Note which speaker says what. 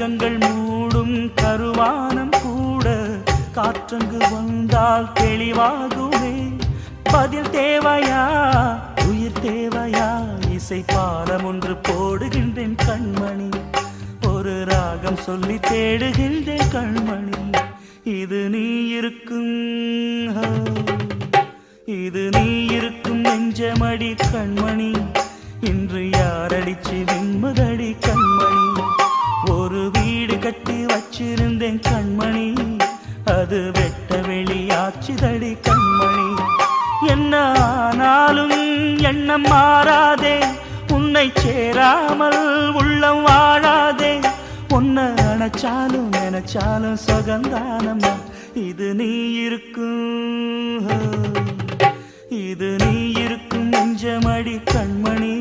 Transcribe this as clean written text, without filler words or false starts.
Speaker 1: மேகங்கள் மூடும் கருவானம் கூட காற்றங்கு வந்தால் தெளிவாகுமே. பதில் தேவையா உயிர் தேவையா, இசை பாலம் ஒன்று போடுகின்றேன் கண்மணி, ஒரு ராகம் சொல்லி தேடுகின்றேன் கண்மணி. இது நீ இருக்கும் இது நீ இருக்கும் நெஞ்சமடி கண்மணி, இன்று யாரடிச்சு நிம்மதடி கண்மணி. ஒரு வீடு கட்டி வச்சிருந்தேன் கண்மணி, அது வெட்ட வெளியாச்சுதடி கண்மணி. என்ன ஆனாலும் எண்ணம் மாறாதே, உன்னை சேராமல் உள்ளம் வாழாதே. உன்னை நினைச்சாலும் நினைச்சாலும் சுகந்தானம்மா, இது நீ இருக்கும் இது நீ இருக்கும் நெஞ்சமடி கண்மணி.